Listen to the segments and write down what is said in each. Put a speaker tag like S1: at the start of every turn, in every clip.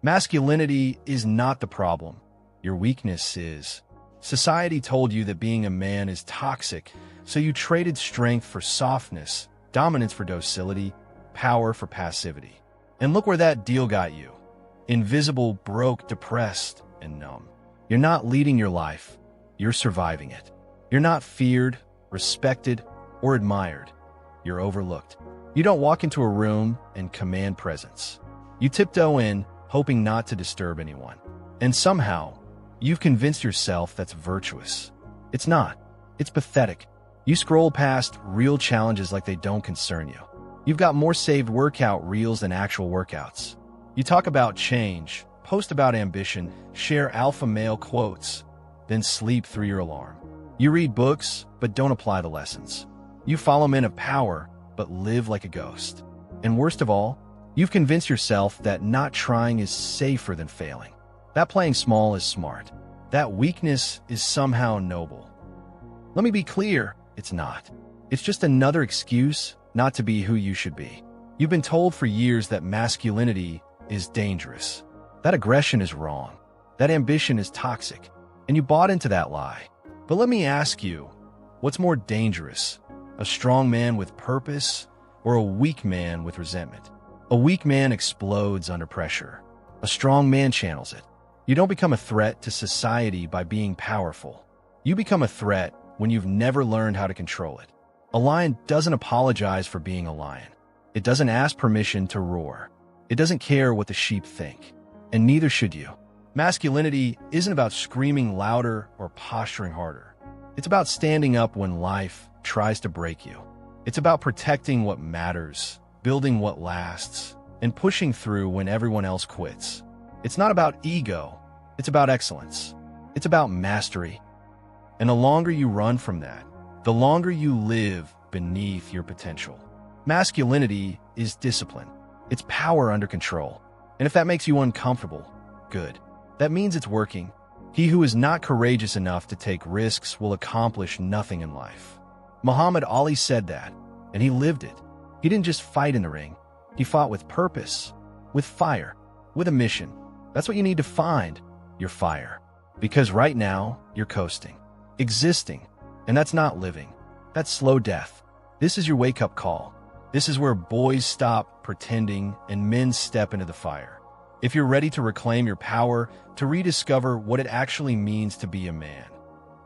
S1: Masculinity is not the problem. Your weakness is. Society told you that being a man is toxic, so you traded strength for softness, dominance for docility, power for passivity. And look where that deal got you. Invisible, broke, depressed, and numb. You're not leading your life. You're surviving it. You're not feared, respected, or admired. You're overlooked. You don't walk into a room and command presence. You tiptoe in, hoping not to disturb anyone. And somehow, you've convinced yourself that's virtuous. It's not. It's pathetic. You scroll past real challenges like they don't concern you. You've got more saved workout reels than actual workouts. You talk about change, post about ambition, share alpha male quotes, then sleep through your alarm. You read books, but don't apply the lessons. You follow men of power, but live like a ghost. And worst of all, you've convinced yourself that not trying is safer than failing. That playing small is smart. That weakness is somehow noble. Let me be clear, it's not. It's just another excuse not to be who you should be. You've been told for years that masculinity is dangerous. That aggression is wrong. That ambition is toxic. And you bought into that lie. But let me ask you, what's more dangerous? A strong man with purpose or a weak man with resentment? A weak man explodes under pressure. A strong man channels it. You don't become a threat to society by being powerful. You become a threat when you've never learned how to control it. A lion doesn't apologize for being a lion. It doesn't ask permission to roar. It doesn't care what the sheep think. And neither should you. Masculinity isn't about screaming louder or posturing harder. It's about standing up when life tries to break you. It's about protecting what matters, building what lasts, and pushing through when everyone else quits. It's not about ego. It's about excellence. It's about mastery. And the longer you run from that, the longer you live beneath your potential. Masculinity is discipline. It's power under control. And if that makes you uncomfortable, good. That means it's working. He who is not courageous enough to take risks will accomplish nothing in life. Muhammad Ali said that, and he lived it. He didn't just fight in the ring. He fought with purpose, with fire, with a mission. That's what you need to find, your fire. Because right now, you're coasting, existing, and that's not living. That's slow death. This is your wake-up call. This is where boys stop pretending and men step into the fire. If you're ready to reclaim your power, to rediscover what it actually means to be a man,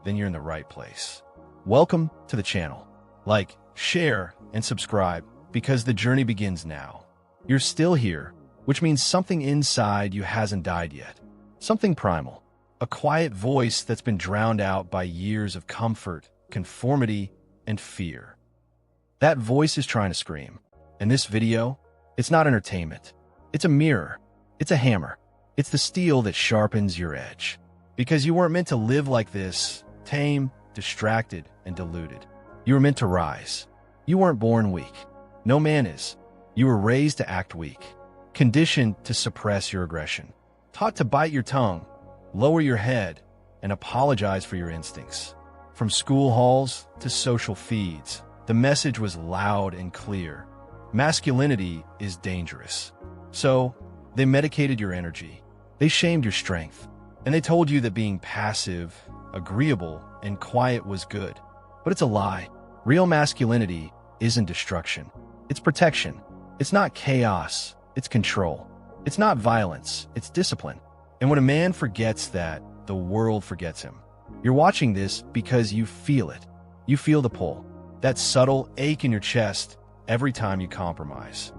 S1: then you're in the right place. Welcome to the channel. Like, share, and subscribe, because the journey begins now. You're still here, which means something inside you hasn't died yet. Something primal. A quiet voice that's been drowned out by years of comfort, conformity, and fear. That voice is trying to scream. And this video, it's not entertainment. It's a mirror. It's a hammer. It's the steel that sharpens your edge. Because you weren't meant to live like this, tame, distracted, and deluded. You were meant to rise. You weren't born weak. No man is. You were raised to act weak, conditioned to suppress your aggression, taught to bite your tongue, lower your head, and apologize for your instincts. From school halls to social feeds, the message was loud and clear. Masculinity is dangerous. So, they medicated your energy. They shamed your strength. And they told you that being passive, agreeable, and quiet was good. But it's a lie. Real masculinity isn't destruction. It's protection. It's not chaos. It's control. It's not violence. It's discipline. And when a man forgets that, the world forgets him. You're watching this because you feel it. You feel the pull. That subtle ache in your chest every time you compromise.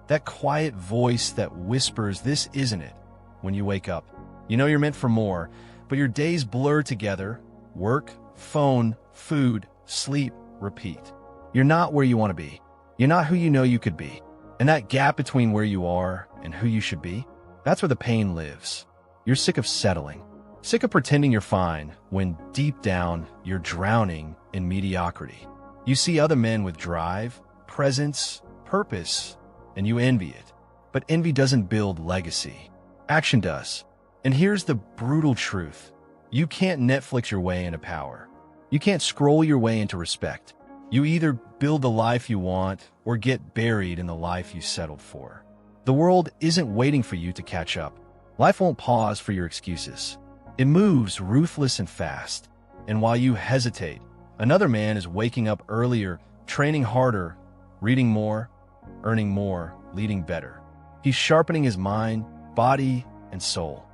S1: That quiet voice that whispers, "This isn't it," when you wake up. You know you're meant for more, but your days blur together. Work, phone, food, sleep, repeat. You're not where you want to be. You're not who you know you could be. And that gap between where you are and who you should be, that's where the pain lives. You're sick of settling. Sick of pretending you're fine when deep down you're drowning in mediocrity. You see other men with drive, presence, purpose, and you envy it. But envy doesn't build legacy. Action does. And here's the brutal truth. You can't Netflix your way into power. You can't scroll your way into respect. You either build the life you want or get buried in the life you settled for. The world isn't waiting for you to catch up. Life won't pause for your excuses. It moves ruthless and fast. And while you hesitate, another man is waking up earlier, training harder, reading more, earning more, leading better. He's sharpening his mind, body, and soul.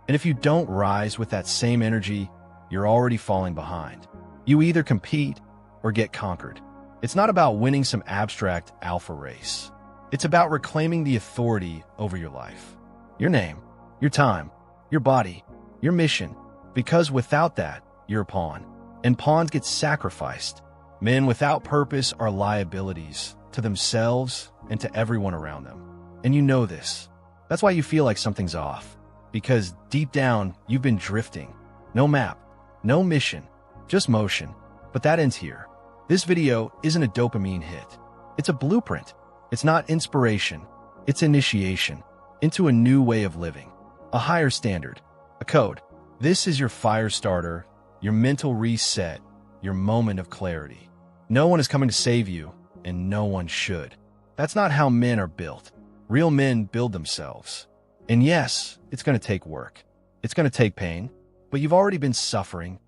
S1: And if you don't rise with that same energy, you're already falling behind. You either compete or get conquered. It's not about winning some abstract alpha race. It's about reclaiming the authority over your life, your name, your time, your body, your mission. Because without that, you're a pawn. And pawns get sacrificed. Men without purpose are liabilities to themselves and to everyone around them. And you know this. That's why you feel like something's off. Because deep down, you've been drifting. No map, no mission, just motion. But that ends here. This video isn't a dopamine hit. It's a blueprint. It's not inspiration. It's initiation into a new way of living, a higher standard, a code. This is your fire starter, your mental reset, your moment of clarity. No one is coming to save you, and no one should. That's not how men are built. Real men build themselves. And yes, it's going to take work. It's going to take pain, but you've already been suffering.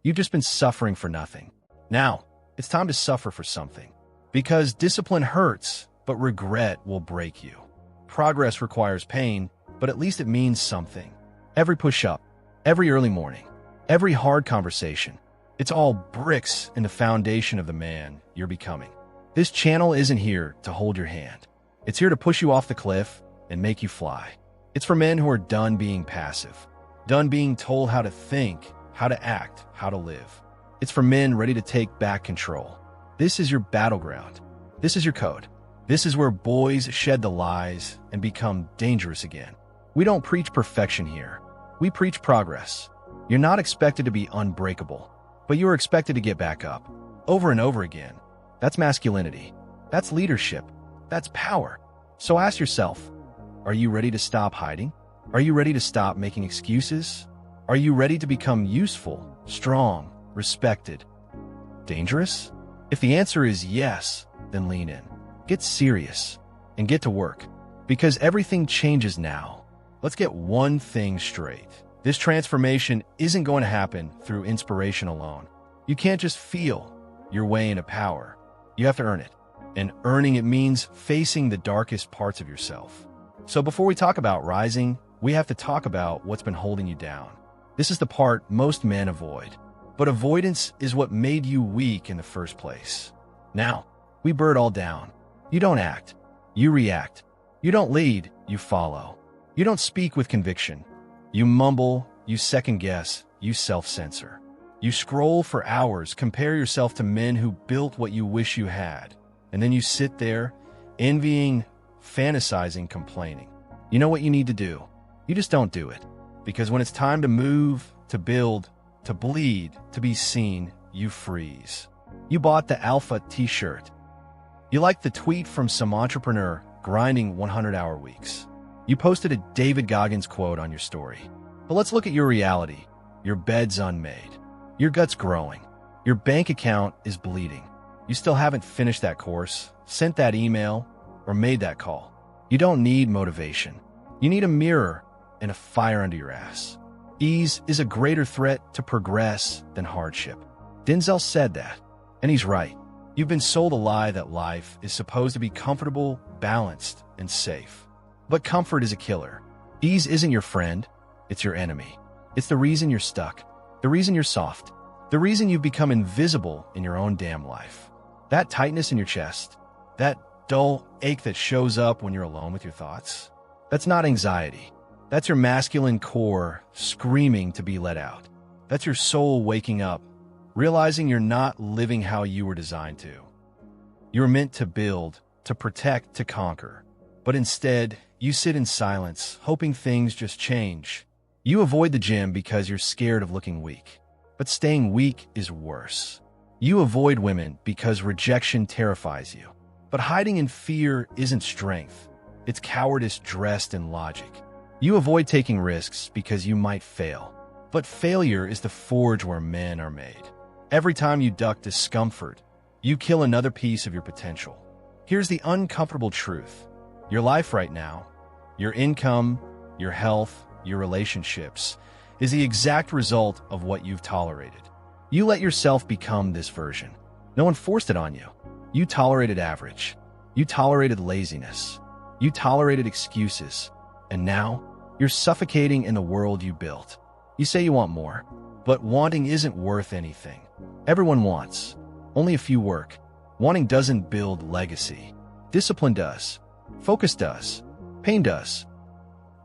S1: You've just been suffering for nothing. Now, it's time to suffer for something. Because discipline hurts, but regret will break you. Progress requires pain, but at least it means something. Every push-up, every early morning, every hard conversation, it's all bricks in the foundation of the man you're becoming. This channel isn't here to hold your hand. It's here to push you off the cliff and make you fly. It's for men who are done being passive, done being told how to think, how to act, how to live. It's for men ready to take back control. This is your battleground. This is your code. This is where boys shed the lies and become dangerous again. We don't preach perfection here. We preach progress. You're not expected to be unbreakable, but you are expected to get back up over and over again. That's masculinity. That's leadership. That's power. So ask yourself, are you ready to stop hiding? Are you ready to stop making excuses? Are you ready to become useful, strong, respected, dangerous? If the answer is yes, then lean in. Get serious and get to work. Because everything changes now. Let's get one thing straight. This transformation isn't going to happen through inspiration alone. You can't just feel your way into power. You have to earn it. And earning it means facing the darkest parts of yourself. So before we talk about rising, we have to talk about what's been holding you down. This is the part most men avoid. But avoidance is what made you weak in the first place. Now, we burn it all down. You don't act. You react. You don't lead. You follow. You don't speak with conviction. You mumble. You second-guess. You self-censor. You scroll for hours, compare yourself to men who built what you wish you had. And then you sit there, envying, fantasizing, complaining. You know what you need to do. You just don't do it. Because when it's time to move, to build, to bleed, to be seen, you freeze. You bought the alpha t-shirt. You liked the tweet from some entrepreneur grinding 100-hour weeks. You posted a David Goggins quote on your story. But let's look at your reality. Your bed's unmade. Your gut's growing. Your bank account is bleeding. You still haven't finished that course, sent that email, or made that call. You don't need motivation. You need a mirror and a fire under your ass. Ease is a greater threat to progress than hardship. Denzel said that, and he's right. You've been sold a lie that life is supposed to be comfortable, balanced, and safe. But comfort is a killer. Ease isn't your friend, it's your enemy. It's the reason you're stuck, the reason you're soft, the reason you've become invisible in your own damn life. That tightness in your chest, that dull ache that shows up when you're alone with your thoughts, that's not anxiety. That's your masculine core screaming to be let out. That's your soul waking up, realizing you're not living how you were designed to. You were meant to build, to protect, to conquer. But instead, you sit in silence, hoping things just change. You avoid the gym because you're scared of looking weak. But staying weak is worse. You avoid women because rejection terrifies you. But hiding in fear isn't strength. It's cowardice dressed in logic. You avoid taking risks because you might fail. But failure is the forge where men are made. Every time you duck discomfort, you kill another piece of your potential. Here's the uncomfortable truth. Your life right now, your income, your health, your relationships, is the exact result of what you've tolerated. You let yourself become this version. No one forced it on you. You tolerated average. You tolerated laziness. You tolerated excuses. And now, you're suffocating in the world you built. You say you want more, but wanting isn't worth anything. Everyone wants. Only a few work. Wanting doesn't build legacy. Discipline does. Focus does. Pain does.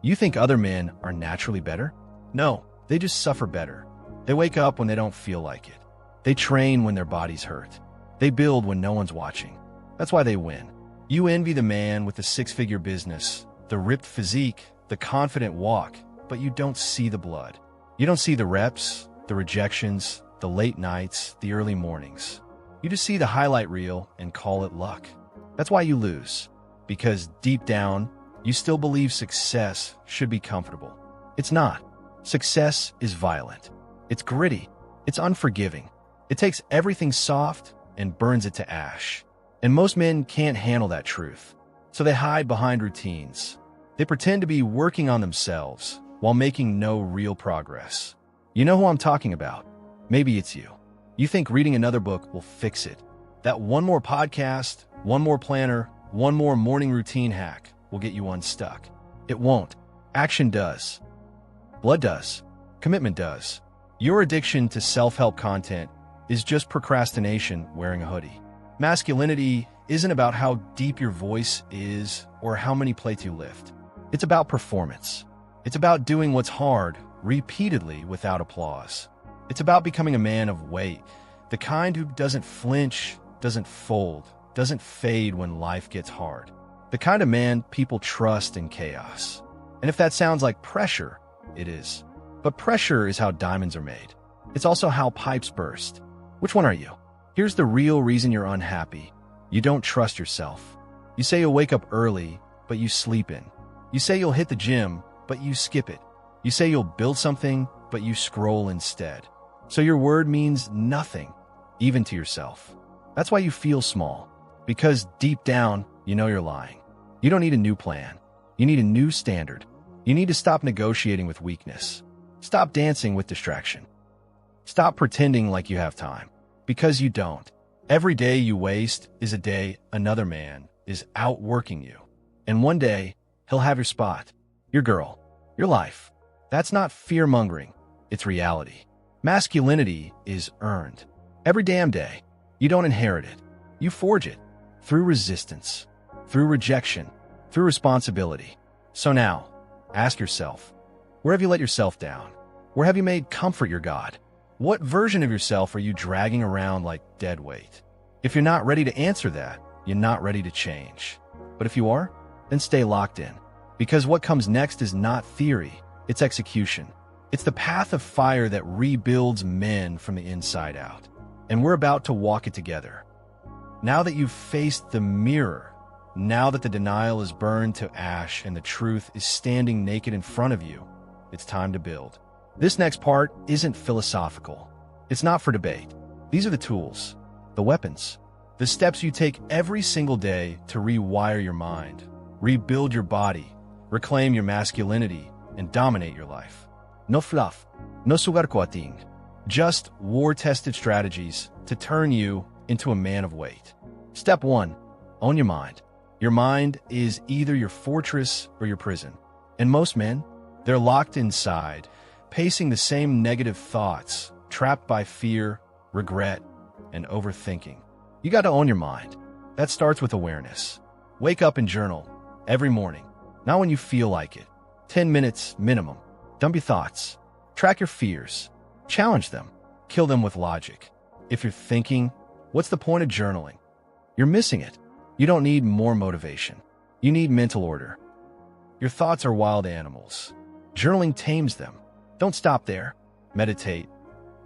S1: You think other men are naturally better? No, they just suffer better. They wake up when they don't feel like it. They train when their bodies hurt. They build when no one's watching. That's why they win. You envy the man with the six-figure business, the ripped physique, the confident walk, but you don't see the blood. You don't see the reps, the rejections, the late nights, the early mornings. You just see the highlight reel and call it luck. That's why you lose. Because deep down, you still believe success should be comfortable. It's not. Success is violent. It's gritty. It's unforgiving. It takes everything soft and burns it to ash. And most men can't handle that truth. So they hide behind routines. They pretend to be working on themselves while making no real progress. You know who I'm talking about? Maybe it's you. You think reading another book will fix it. That one more podcast, one more planner, one more morning routine hack will get you unstuck. It won't. Action does. Blood does. Commitment does. Your addiction to self-help content is just procrastination wearing a hoodie. Masculinity isn't about how deep your voice is or how many plates you lift. It's about performance. It's about doing what's hard repeatedly without applause. It's about becoming a man of weight, the kind who doesn't flinch, doesn't fold, doesn't fade when life gets hard. The kind of man people trust in chaos. And if that sounds like pressure, it is. But pressure is how diamonds are made. It's also how pipes burst. Which one are you? Here's the real reason you're unhappy. You don't trust yourself. You say you'll wake up early, but you sleep in. You say you'll hit the gym, but you skip it. You say you'll build something, but you scroll instead. So your word means nothing, even to yourself. That's why you feel small. Because deep down, you know you're lying. You don't need a new plan. You need a new standard. You need to stop negotiating with weakness. Stop dancing with distraction. Stop pretending like you have time. Because you don't. Every day you waste is a day another man is outworking you. And one day, he'll have your spot, your girl, your life. That's not fear-mongering. It's reality. Masculinity is earned. Every damn day. You don't inherit it. You forge it. Through resistance. Through rejection. Through responsibility. So now, ask yourself, where have you let yourself down? Where have you made comfort your God? What version of yourself are you dragging around like dead weight? If you're not ready to answer that, you're not ready to change. But if you are, then stay locked in. Because what comes next is not theory, it's execution. It's the path of fire that rebuilds men from the inside out. And we're about to walk it together. Now that you've faced the mirror, now that the denial is burned to ash and the truth is standing naked in front of you, it's time to build. This next part isn't philosophical. It's not for debate. These are the tools, the weapons, the steps you take every single day to rewire your mind, rebuild your body, reclaim your masculinity, and dominate your life. No fluff, no sugarcoating, just war-tested strategies to turn you into a man of weight. Step 1, own your mind. Your mind is either your fortress or your prison. And most men, they're locked inside, pacing the same negative thoughts, trapped by fear, regret, and overthinking. You got to own your mind. That starts with awareness. Wake up and journal every morning, not when you feel like it. 10 minutes minimum. Dump your thoughts. Track your fears. Challenge them. Kill them with logic. If you're thinking, what's the point of journaling? You're missing it. You don't need more motivation. You need mental order. Your thoughts are wild animals. Journaling tames them. Don't stop there. Meditate.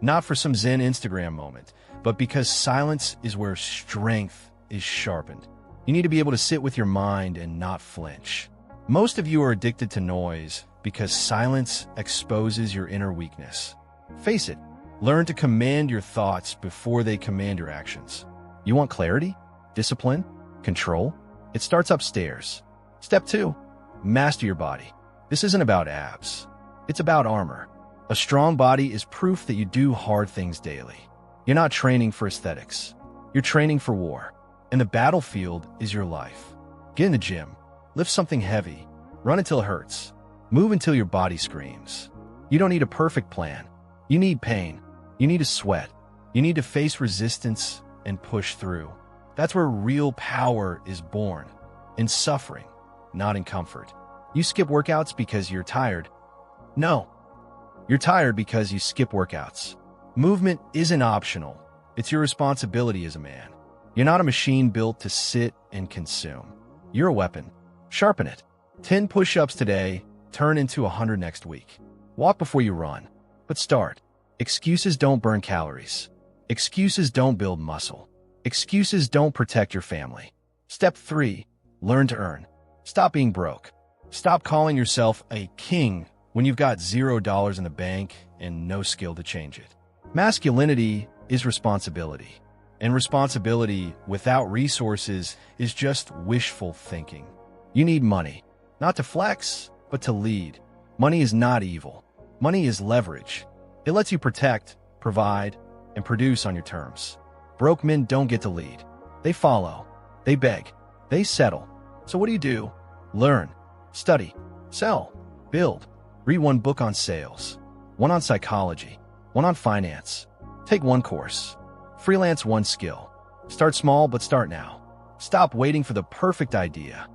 S1: Not for some Zen Instagram moment, but because silence is where strength is sharpened. You need to be able to sit with your mind and not flinch. Most of you are addicted to noise because silence exposes your inner weakness. Face it. Learn to command your thoughts before they command your actions. You want clarity? Discipline? Control? It starts upstairs. Step 2. Master your body. This isn't about abs. It's about armor. A strong body is proof that you do hard things daily. You're not training for aesthetics. You're training for war. And the battlefield is your life. Get in the gym. Lift something heavy. Run until it hurts. Move until your body screams. You don't need a perfect plan. You need pain. You need to sweat. You need to face resistance and push through. That's where real power is born. In suffering, not in comfort. You skip workouts because you're tired. No. You're tired because you skip workouts. Movement isn't optional. It's your responsibility as a man. You're not a machine built to sit and consume. You're a weapon. Sharpen it. 10 push-ups today, turn into 100 next week. Walk before you run. But start. Excuses don't burn calories. Excuses don't build muscle. Excuses don't protect your family. Step 3. Learn to earn. Stop being broke. Stop calling yourself a king when you've got $0 in the bank and no skill to change it. Masculinity is responsibility. And responsibility without resources is just wishful thinking. You need money, not to flex, but to lead. Money is not evil. Money is leverage. It lets you protect, provide, and produce on your terms. Broke men don't get to lead. They follow. They beg. They settle. So what do? Learn. Study. Sell. Build. Read one book on sales. One on psychology. One on finance. Take one course. Freelance one skill. Start small, but start now. Stop waiting for the perfect idea.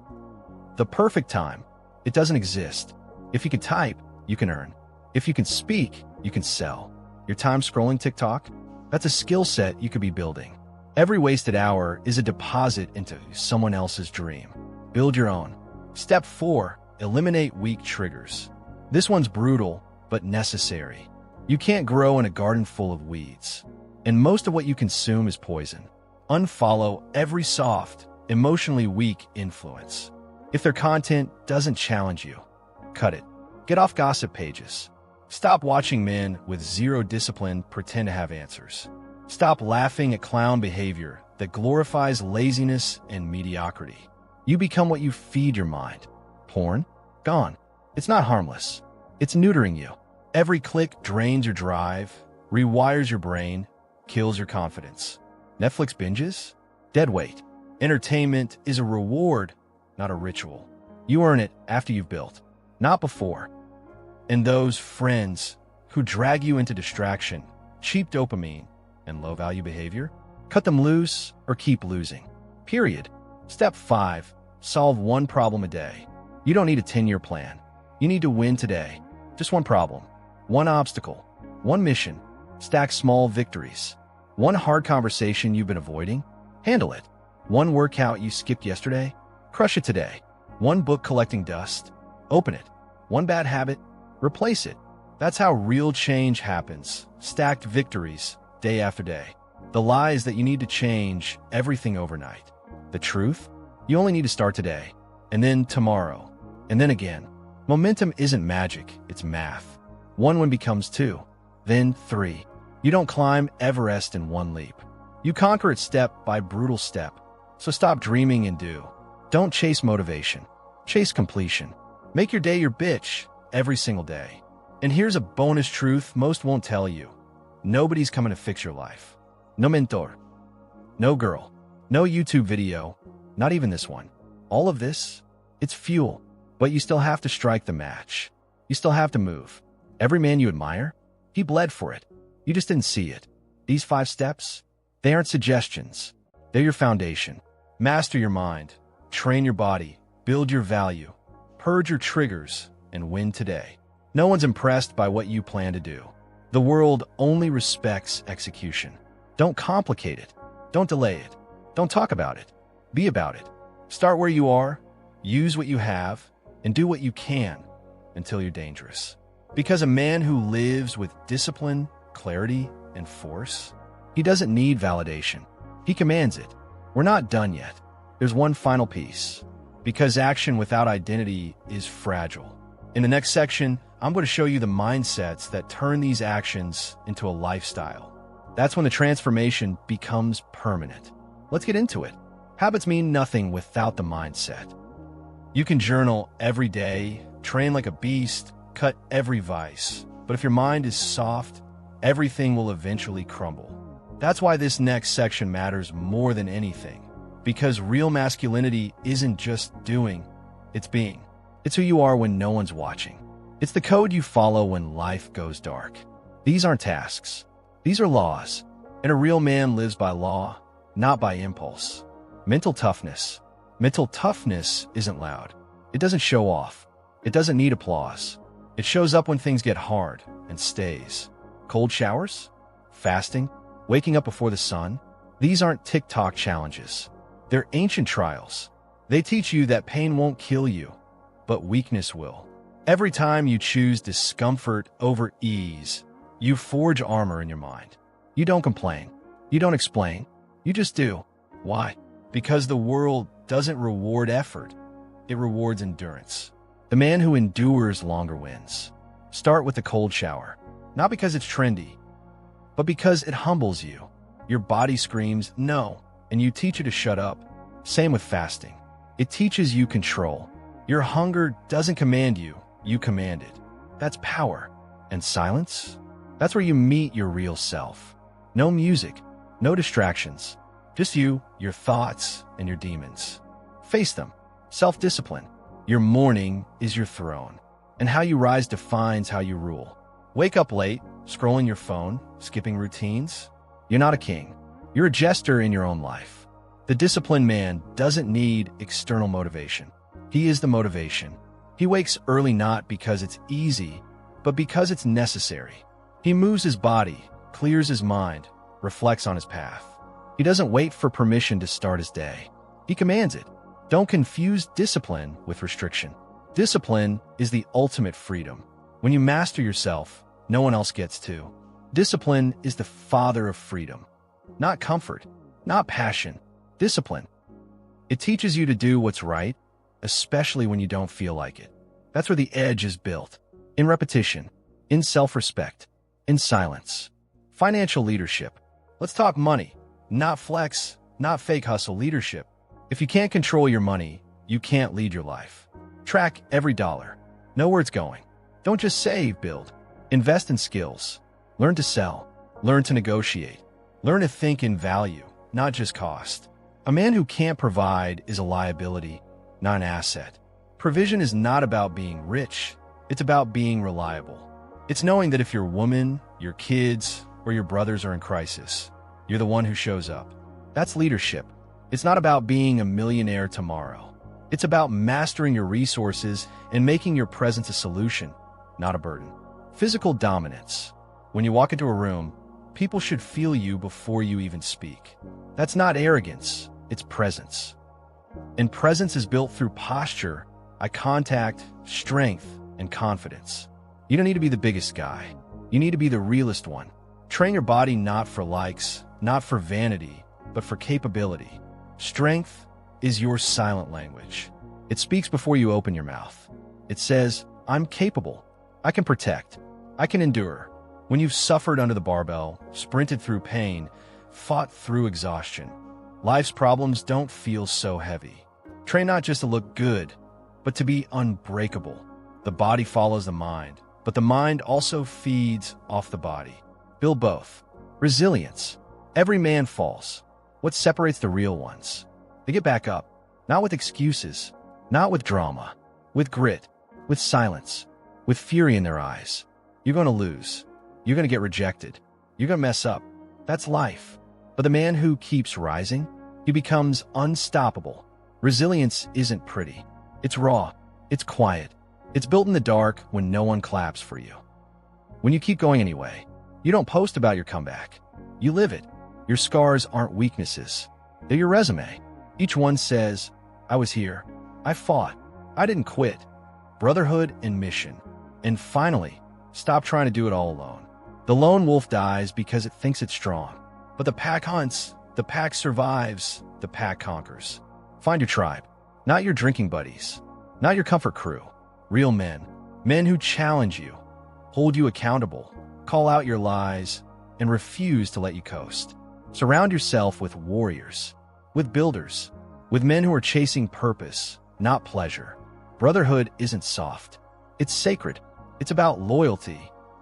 S1: The perfect time. It doesn't exist. If you can type, you can earn. If you can speak, you can sell. Your time scrolling TikTok? That's a skill set you could be building. Every wasted hour is a deposit into someone else's dream. Build your own. Step 4. Eliminate weak triggers. This one's brutal, but necessary. You can't grow in a garden full of weeds. And most of what you consume is poison. Unfollow every soft, emotionally weak influence. If their content doesn't challenge you, cut it. Get off gossip pages. Stop watching men with zero discipline pretend to have answers. Stop laughing at clown behavior that glorifies laziness and mediocrity. You become what you feed your mind. Porn? Gone. It's not harmless. It's neutering you. Every click drains your drive, rewires your brain, kills your confidence. Netflix binges? Dead weight. Entertainment is a reward, not a ritual. You earn it after you've built, not before. And those friends who drag you into distraction, cheap dopamine, and low-value behavior, cut them loose or keep losing. Period. Step 5. Solve one problem a day. You don't need a 10-year plan. You need to win today. Just one problem. One obstacle. One mission. Stack small victories. One hard conversation you've been avoiding. Handle it. One workout you skipped yesterday. Crush it today. One book collecting dust. Open it. One bad habit. Replace it. That's how real change happens. Stacked victories, day after day. The lie is that you need to change everything overnight. The truth? You only need to start today, and then tomorrow, and then again. Momentum isn't magic, it's math. 1 win becomes 2, then 3. You don't climb Everest in one leap. You conquer it step by brutal step. So stop dreaming and do. Don't chase motivation. Chase completion. Make your day your bitch every single day. And here's a bonus truth most won't tell you. Nobody's coming to fix your life. No mentor. No girl. No YouTube video. Not even this one. All of this, it's fuel. But you still have to strike the match. You still have to move. Every man you admire, he bled for it. You just didn't see it. These 5 steps, they aren't suggestions. They're your foundation. Master your mind. Train your body. Build your value. Purge your triggers and win today. No one's impressed by what you plan to do. The world only respects execution. Don't complicate it. Don't delay it. Don't talk about it. Be about it. Start where you are, use what you have, and do what you can until you're dangerous. Because a man who lives with discipline, clarity, and force, he doesn't need validation. He commands it. We're not done yet. There's one final piece. Because action without identity is fragile. In the next section, I'm going to show you the mindsets that turn these actions into a lifestyle. That's when the transformation becomes permanent. Let's get into it. Habits mean nothing without the mindset. You can journal every day, train like a beast, cut every vice. But if your mind is soft, everything will eventually crumble. That's why this next section matters more than anything. Because real masculinity isn't just doing, it's being. It's who you are when no one's watching. It's the code you follow when life goes dark. These aren't tasks. These are laws. And a real man lives by law, not by impulse. Mental toughness. Mental toughness isn't loud. It doesn't show off. It doesn't need applause. It shows up when things get hard and stays. Cold showers? Fasting? Waking up before the sun? These aren't TikTok challenges. They're ancient trials. They teach you that pain won't kill you, but weakness will. Every time you choose discomfort over ease, you forge armor in your mind. You don't complain. You don't explain. You just do. Why? Because the world doesn't reward effort. It rewards endurance. The man who endures longer wins. Start with the cold shower. Not because it's trendy, but because it humbles you. Your body screams no, and you teach it to shut up. Same with fasting. It teaches you control. Your hunger doesn't command you, you command it. That's power. And silence? That's where you meet your real self. No music, no distractions. Just you, your thoughts, and your demons. Face them. Self-discipline. Your morning is your throne, and how you rise defines how you rule. Wake up late, scrolling your phone, skipping routines. You're not a king. You're a jester in your own life. The disciplined man doesn't need external motivation. He is the motivation. He wakes early not because it's easy, but because it's necessary. He moves his body, clears his mind, reflects on his path. He doesn't wait for permission to start his day. He commands it. Don't confuse discipline with restriction. Discipline is the ultimate freedom. When you master yourself, no one else gets to. Discipline is the father of freedom. Not comfort, not passion. Discipline. It teaches you to do what's right, especially when you don't feel like it. That's where the edge is built. In repetition, in self-respect, in silence. Financial leadership. Let's talk money. Not flex, not fake hustle leadership. If you can't control your money, you can't lead your life. Track every dollar. Know where it's going. Don't just save, build. Invest in skills. Learn to sell. Learn to negotiate. Learn to think in value, not just cost. A man who can't provide is a liability, not an asset. Provision is not about being rich. It's about being reliable. It's knowing that if your woman, your kids, or your brothers are in crisis, you're the one who shows up. That's leadership. It's not about being a millionaire tomorrow. It's about mastering your resources and making your presence a solution, not a burden. Physical dominance. When you walk into a room, people should feel you before you even speak. That's not arrogance, it's presence. And presence is built through posture, eye contact, strength, and confidence. You don't need to be the biggest guy. You need to be the realest one. Train your body not for likes, not for vanity, but for capability. Strength is your silent language. It speaks before you open your mouth. It says, I'm capable. I can protect. I can endure. When you've suffered under the barbell, sprinted through pain, fought through exhaustion, life's problems don't feel so heavy. Train not just to look good, but to be unbreakable. The body follows the mind, but the mind also feeds off the body. Build both. Resilience. Every man falls. What separates the real ones? They get back up, not with excuses, not with drama, with grit, with silence, with fury in their eyes. You're going to lose. You're going to get rejected. You're going to mess up. That's life. But the man who keeps rising, he becomes unstoppable. Resilience isn't pretty. It's raw. It's quiet. It's built in the dark when no one claps for you. When you keep going anyway, you don't post about your comeback. You live it. Your scars aren't weaknesses. They're your resume. Each one says, I was here. I fought. I didn't quit. Brotherhood and mission. And finally, stop trying to do it all alone. The lone wolf dies because it thinks it's strong. But the pack hunts, the pack survives, the pack conquers. Find your tribe. Not your drinking buddies. Not your comfort crew. Real men. Men who challenge you, hold you accountable, call out your lies, and refuse to let you coast. Surround yourself with warriors, with builders, with men who are chasing purpose, not pleasure. Brotherhood isn't soft. It's sacred. It's about loyalty,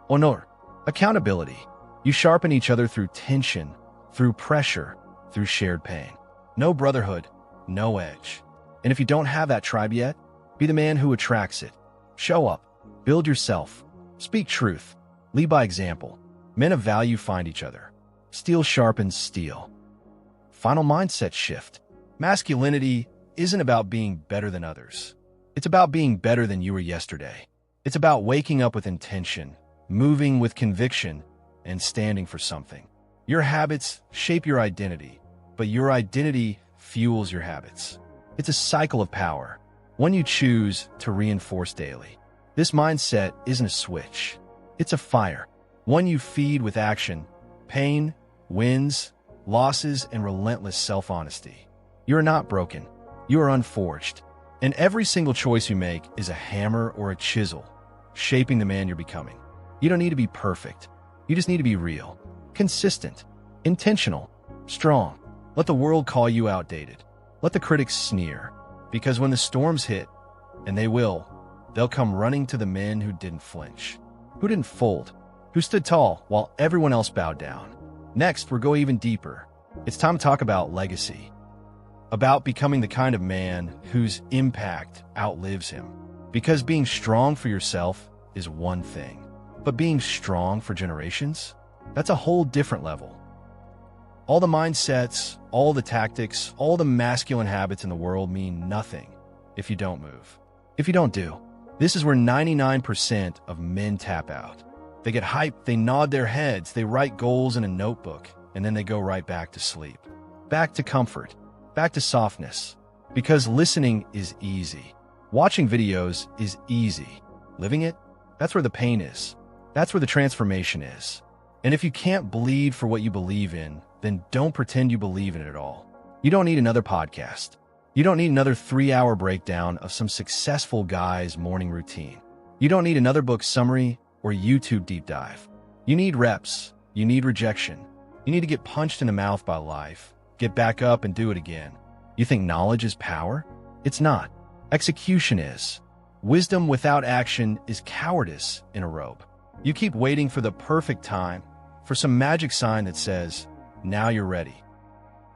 S1: honor, accountability. You sharpen each other through tension, through pressure, through shared pain. No brotherhood, no edge. And if you don't have that tribe yet, be the man who attracts it. Show up, build yourself, speak truth, lead by example. Men of value find each other. Steel sharpens steel. Final mindset shift. Masculinity isn't about being better than others. It's about being better than you were yesterday. It's about waking up with intention, moving with conviction, and standing for something. Your habits shape your identity, but your identity fuels your habits. It's a cycle of power, one you choose to reinforce daily. This mindset isn't a switch. It's a fire, one you feed with action, pain, wins, losses, and relentless self-honesty. You're not broken. You are unforged. And every single choice you make is a hammer or a chisel, shaping the man you're becoming. You don't need to be perfect. You just need to be real, consistent, intentional, strong. Let the world call you outdated. Let the critics sneer. Because when the storms hit, and they will, they'll come running to the men who didn't flinch, who didn't fold, who stood tall while everyone else bowed down. Next, we're going even deeper. It's time to talk about legacy. About becoming the kind of man whose impact outlives him. Because being strong for yourself is one thing, but being strong for generations, that's a whole different level. All the mindsets, all the tactics, all the masculine habits in the world mean nothing if you don't move. If you don't do. This is where 99% of men tap out. They get hyped, they nod their heads, they write goals in a notebook, and then they go right back to sleep. Back to comfort. Back to softness. Because listening is easy. Watching videos is easy. Living it? That's where the pain is. That's where the transformation is. And if you can't bleed for what you believe in, then don't pretend you believe in it at all. You don't need another podcast. You don't need another 3-hour breakdown of some successful guy's morning routine. You don't need another book summary or YouTube deep dive. You need reps. You need rejection. You need to get punched in the mouth by life. Get back up and do it again. You think knowledge is power? It's not. Execution is. Wisdom without action is cowardice in a robe. You keep waiting for the perfect time, for some magic sign that says, now you're ready.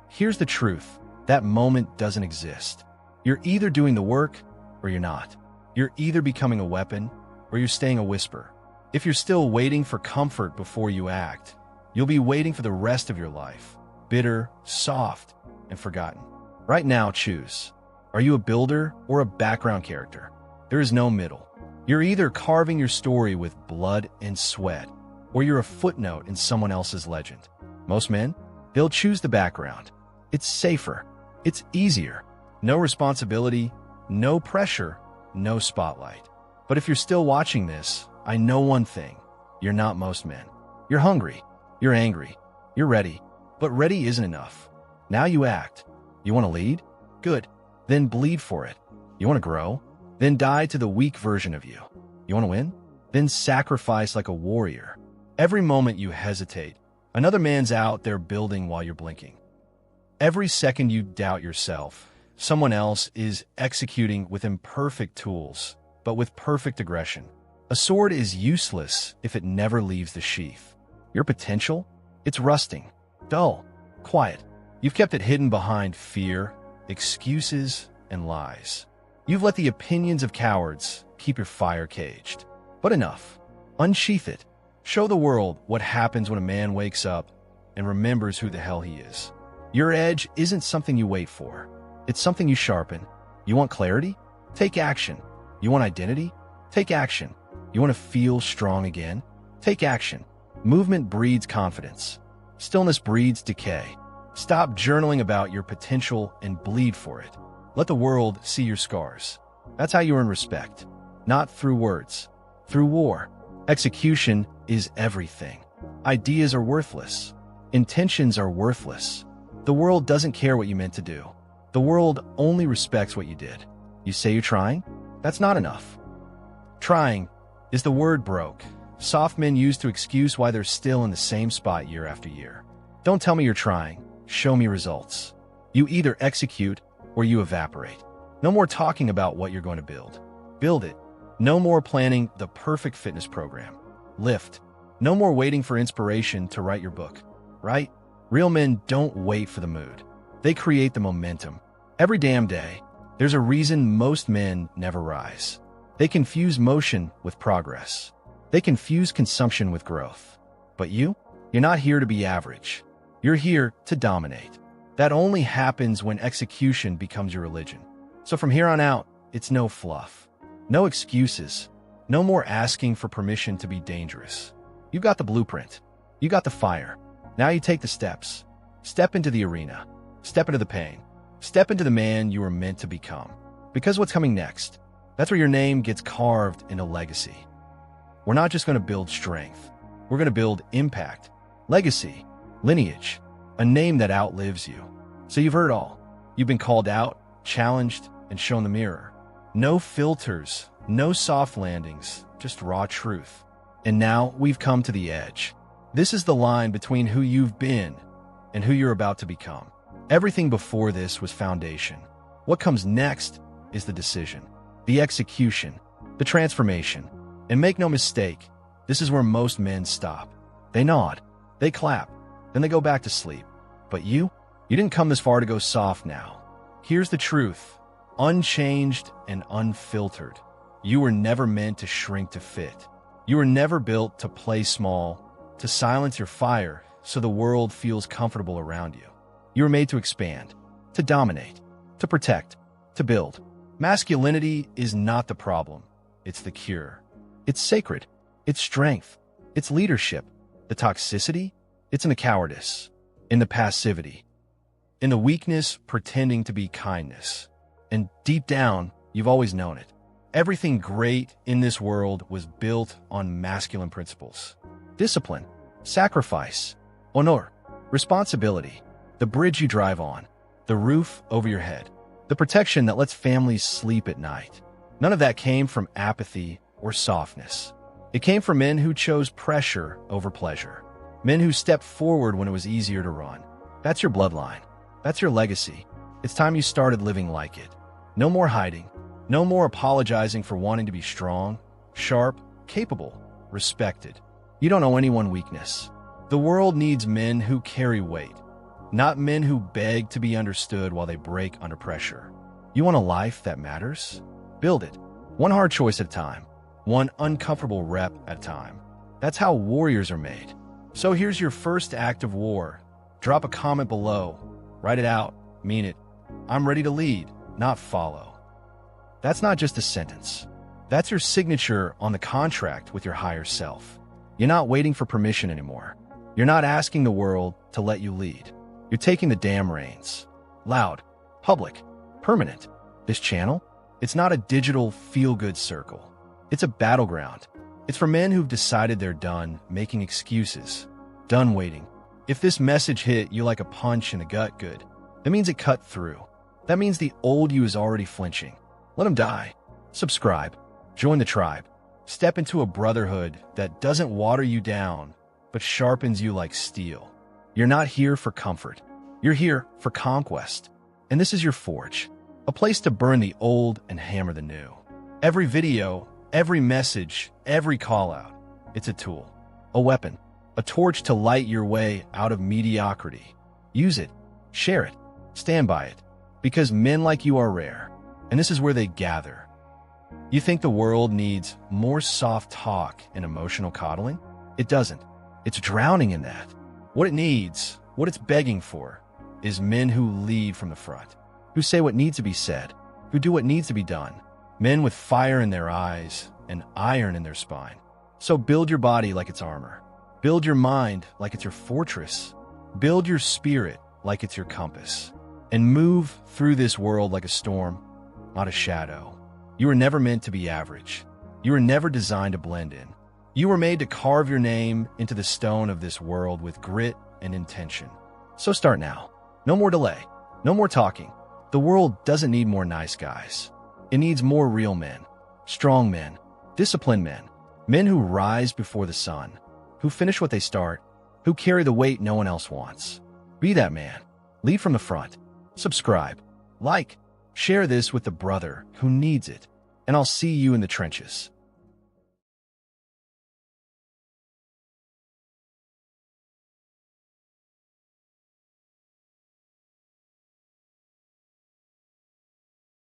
S1: Here's the truth. That moment doesn't exist. You're either doing the work or you're not. You're either becoming a weapon or you're staying a whisper. If you're still waiting for comfort before you act, you'll be waiting for the rest of your life. Bitter, soft, and forgotten. Right now, choose. Are you a builder or a background character? There is no middle. You're either carving your story with blood and sweat, or you're a footnote in someone else's legend. Most men, they'll choose the background. It's safer. It's easier. No responsibility, no pressure, no spotlight. But if you're still watching this, I know one thing. You're not most men. You're hungry. You're angry. You're ready. But ready isn't enough. Now you act. You want to lead? Good. Then bleed for it. You want to grow? Then die to the weak version of you. You want to win? Then sacrifice like a warrior. Every moment you hesitate, another man's out there building while you're blinking. Every second you doubt yourself, someone else is executing with imperfect tools, but with perfect aggression. A sword is useless if it never leaves the sheath. Your potential? It's rusting. Dull, quiet. You've kept it hidden behind fear, excuses, and lies. You've let the opinions of cowards keep your fire caged. But enough. Unsheath it. Show the world what happens when a man wakes up and remembers who the hell he is. Your edge isn't something you wait for. It's something you sharpen. You want clarity? Take action. You want identity? Take action. You want to feel strong again? Take action. Movement breeds confidence. Stillness breeds decay. Stop journaling about your potential and bleed for it. Let the world see your scars. That's how you earn respect. Not through words, through war. Execution is everything. Ideas are worthless. Intentions are worthless. The world doesn't care what you meant to do. The world only respects what you did. You say you're trying? That's not enough. Trying is the word broke. Soft men use to excuse why they're still in the same spot year after year. Don't tell me you're trying. Show me results. You either execute or you evaporate. No more talking about what you're going to build. Build it. No more planning the perfect fitness program. Lift. No more waiting for inspiration to write your book. Right? Real men don't wait for the mood. They create the momentum. Every damn day. There's a reason most men never rise. They confuse motion with progress. They confuse consumption with growth. But you're not here to be average. You're here to dominate. That only happens when execution becomes your religion. So from here on out, it's no fluff. No excuses. No more asking for permission to be dangerous. You got the blueprint. You got the fire. Now you take the steps. Step into the arena. Step into the pain. Step into the man you were meant to become. Because what's coming next? That's where your name gets carved into legacy. We're not just going to build strength. We're going to build impact, legacy, lineage, a name that outlives you. So you've heard all. You've been called out, challenged, and shown the mirror. No filters, no soft landings, just raw truth. And now we've come to the edge. This is the line between who you've been and who you're about to become. Everything before this was foundation. What comes next is the decision, the execution, the transformation. And make no mistake, this is where most men stop. They nod, they clap, then they go back to sleep. But you didn't come this far to go soft now. Here's the truth, unchanged and unfiltered. You were never meant to shrink to fit. You were never built to play small, to silence your fire so the world feels comfortable around you. You were made to expand, to dominate, to protect, to build. Masculinity is not the problem. It's the cure. It's sacred. It's strength. It's leadership. The toxicity? It's in the cowardice, in the passivity, in the weakness pretending to be kindness. And deep down, you've always known it. Everything great in this world was built on masculine principles. Discipline, sacrifice, honor, responsibility, the bridge you drive on, the roof over your head, the protection that lets families sleep at night. None of that came from apathy or softness. It came from men who chose pressure over pleasure. Men who stepped forward when it was easier to run. That's your bloodline. That's your legacy. It's time you started living like it. No more hiding. No more apologizing for wanting to be strong, sharp, capable, respected. You don't owe anyone weakness. The world needs men who carry weight, not men who beg to be understood while they break under pressure. You want a life that matters? Build it. One hard choice at a time. One uncomfortable rep at a time. That's how warriors are made. So here's your first act of war. Drop a comment below. Write it out. Mean it. I'm ready to lead, not follow. That's not just a sentence. That's your signature on the contract with your higher self. You're not waiting for permission anymore. You're not asking the world to let you lead. You're taking the damn reins. Loud, public, permanent. This channel, it's not a digital feel-good circle. It's a battleground. It's for men who've decided they're done making excuses, done waiting. If this message hit you like a punch in the gut good, that means it cut through. That means the old you is already flinching. Let him die. Subscribe. Join the tribe. Step into a brotherhood that doesn't water you down, but sharpens you like steel. You're not here for comfort. You're here for conquest. And this is your forge, a place to burn the old and hammer the new. Every video, every message, every call out, it's a tool, a weapon, a torch to light your way out of mediocrity. Use it, share it, stand by it, because men like you are rare, and this is where they gather. You think the world needs more soft talk and emotional coddling? It doesn't. It's drowning in that. What it needs, what it's begging for, is men who lead from the front, who say what needs to be said, who do what needs to be done. Men with fire in their eyes and iron in their spine. So build your body like it's armor. Build your mind like it's your fortress. Build your spirit like it's your compass. And move through this world like a storm, not a shadow. You were never meant to be average. You were never designed to blend in. You were made to carve your name into the stone of this world with grit and intention. So start now. No more delay. No more talking. The world doesn't need more nice guys. It needs more real men, strong men, disciplined men, men who rise before the sun, who finish what they start, who carry the weight no one else wants. Be that man. Lead from the front. Subscribe. Like. Share this with the brother who needs it. and I'll see you in the trenches.